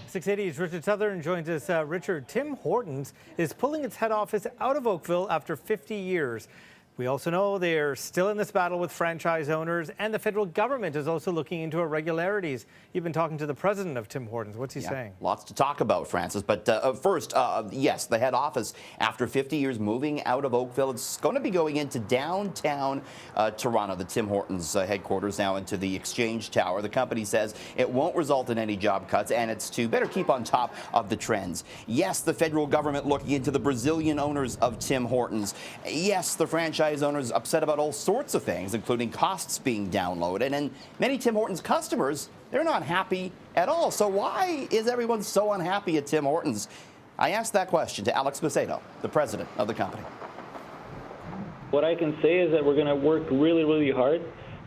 680's Richard Southern joins us. Richard, Tim Hortons is pulling its head office out of Oakville after 50 years. We also know they're still in this battle with franchise owners, and the federal government is also looking into irregularities. You've been talking to the president of Tim Hortons. What's he saying? Lots to talk about, Francis. But first, yes, the head office, after 50 years moving out of Oakville, it's going to be going into downtown Toronto, the Tim Hortons headquarters, now into the Exchange Tower. The company says it won't result in any job cuts, and it's to better keep on top of the trends. Yes, the federal government looking into the Brazilian owners of Tim Hortons. Yes, the franchise owners upset about all sorts of things, including costs being downloaded. And many Tim Hortons customers, they're not happy at all. So why is everyone so unhappy at Tim Hortons? I asked that question to Alex Macedo, the president of the company. What I can say is that we're going to work really, really hard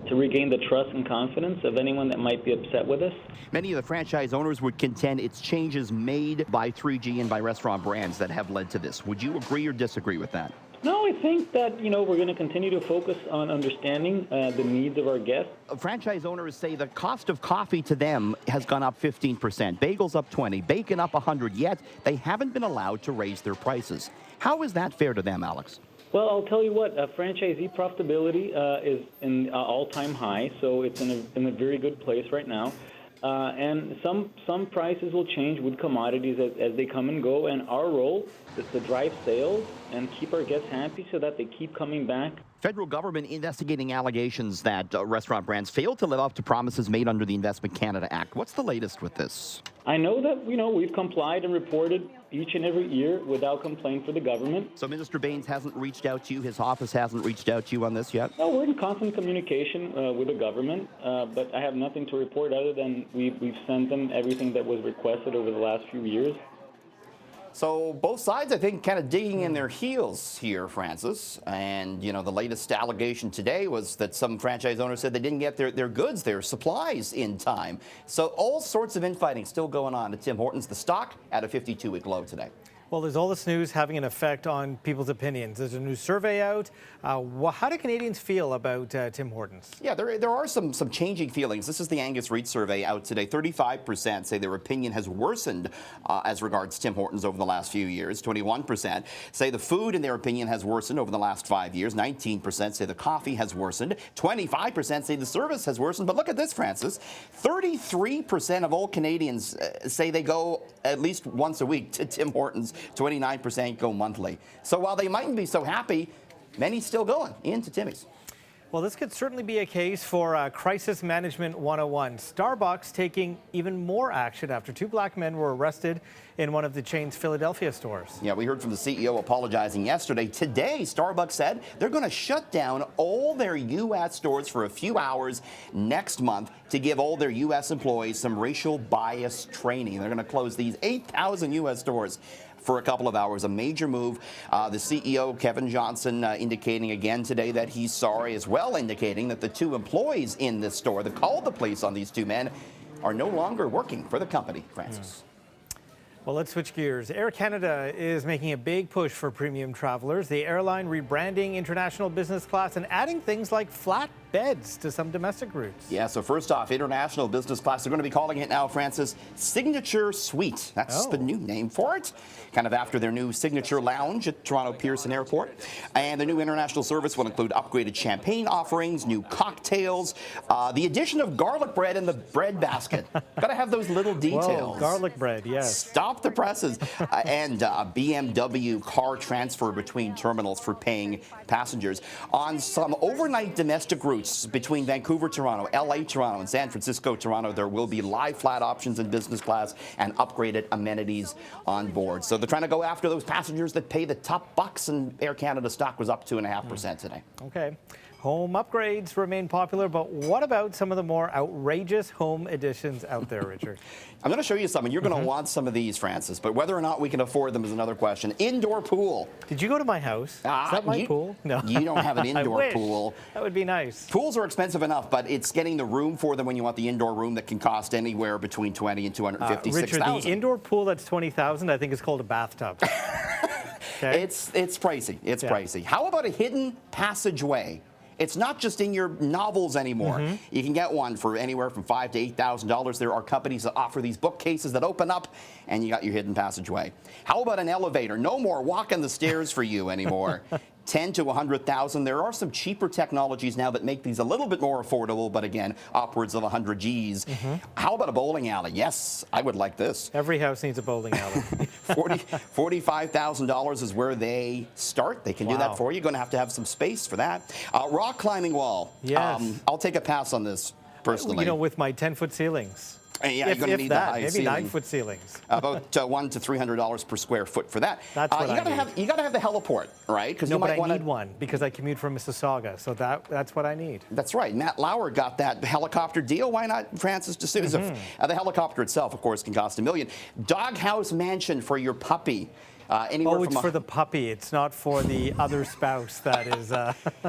to regain the trust and confidence of anyone that might be upset with us. Many of the franchise owners would contend it's changes made by 3G and by restaurant brands that have led to this. Would you agree or disagree with that? No, I think that, we're going to continue to focus on understanding the needs of our guests. Franchise owners say the cost of coffee to them has gone up 15%, bagels up 20%, bacon up 100%, yet they haven't been allowed to raise their prices. How is that fair to them, Alex? Well, I'll tell you what, franchisee profitability is in all-time high, so it's in a very good place right now. And some prices will change with commodities as they come and go, and our role is to drive sales and keep our guests happy so that they keep coming back. Federal government investigating allegations that restaurant brands failed to live up to promises made under the Investment Canada Act. What's the latest with this? I know that, we've complied and reported each and every year without complaint for the government. So Minister Baines hasn't reached out to you, his office hasn't reached out to you on this yet? No, we're in constant communication with the government, but I have nothing to report other than we've sent them everything that was requested over the last few years. So both sides, I think, kind of digging in their heels here, Francis. And, the latest allegation today was that some franchise owners said they didn't get their goods, their supplies in time. So all sorts of infighting still going on at Tim Hortons. The stock at a 52-week low today. Well, there's all this news having an effect on people's opinions. There's a new survey out. How do Canadians feel about Tim Hortons? Yeah, there are some changing feelings. This is the Angus Reid survey out today. 35% say their opinion has worsened as regards Tim Hortons over the last few years. 21% say the food, in their opinion, has worsened over the last 5 years. 19% say the coffee has worsened. 25% say the service has worsened. But look at this, Francis. 33% of all Canadians say they go at least once a week to Tim Hortons. 29% go monthly. So while they mightn't be so happy, many still going into Timmy's. Well, this could certainly be a case for Crisis Management 101. Starbucks taking even more action after two black men were arrested in one of the chain's Philadelphia stores. Yeah, we heard from the CEO apologizing yesterday. Today, Starbucks said they're going to shut down all their U.S. stores for a few hours next month to give all their U.S. employees some racial bias training. They're going to close these 8,000 U.S. stores for a couple of hours, a major move. The CEO, Kevin Johnson, indicating again today that he's sorry, as well indicating that the two employees in this store that called the police on these two men are no longer working for the company, Francis. Well, let's switch gears. Air Canada is making a big push for premium travelers. The airline rebranding international business class and adding things like flat beds to some domestic routes. Yeah, so first off, international business class, they're going to be calling it now, Francis, Signature Suite. That's the new name for it, kind of after their new Signature Lounge at Toronto Pearson Airport. And the new international service will include upgraded champagne offerings, new cocktails, the addition of garlic bread in the bread basket. Got to have those little details. Whoa, garlic bread, yes. Stop the presses. And BMW car transfer between terminals for paying passengers. On some overnight domestic routes between Vancouver, Toronto, LA, Toronto, and San Francisco, Toronto, there will be lie flat options in business class and upgraded amenities on board. So they're trying to go after those passengers that pay the top bucks, and Air Canada stock was up 2.5% today. Okay. Home upgrades remain popular, but what about some of the more outrageous home additions out there, Richard? I'm going to show you some, and you're going to want some of these, Francis, but whether or not we can afford them is another question. Indoor pool. Did you go to my house? Is that my pool? No. You don't have an indoor pool. That would be nice. Pools are expensive enough, but it's getting the room for them when you want the indoor room that can cost anywhere between $20,000 and $256,000. Richard, the indoor pool that's $20,000, I think is called a bathtub. Okay. It's pricey. It's pricey. How about a hidden passageway It's not just in your novels anymore. You can get one for anywhere from $5,000 to $8,000. There are companies that offer these bookcases that open up, and you got your hidden passageway. How about an elevator? No more walking the stairs for you anymore. 10 to 100,000. There are some cheaper technologies now that make these a little bit more affordable, but again, upwards of 100 Gs. How about a bowling alley? Yes, I would like this. Every house needs a bowling alley. $45,000 is where they start. They can do that for you. You're going to have some space for that. Rock climbing wall. Yes. I'll take a pass on this personally. You know, with my 10-foot ceilings. Yeah, you're going to need the high maybe ceiling. 9-foot ceilings. About $100 to $300 per square foot for that. That's what you got to have. You got to have the heliport, right? Because No, you but might I want need one because I commute from Mississauga, so that's what I need. That's right. Matt Lauer got that helicopter deal. Why not Francis D'Souza? The helicopter itself, of course, can cost $1 million. Doghouse mansion for your puppy. It's for the puppy. It's not for the other spouse that is...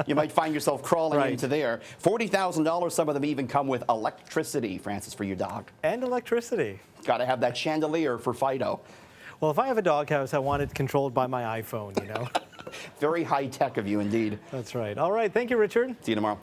You might find yourself crawling into there. $40,000, some of them even come with electricity, Francis, for your dog. And electricity. Got to have that chandelier for Fido. Well, if I have a doghouse, I want it controlled by my iPhone, you know? Very high tech of you indeed. That's right. All right. Thank you, Richard. See you tomorrow.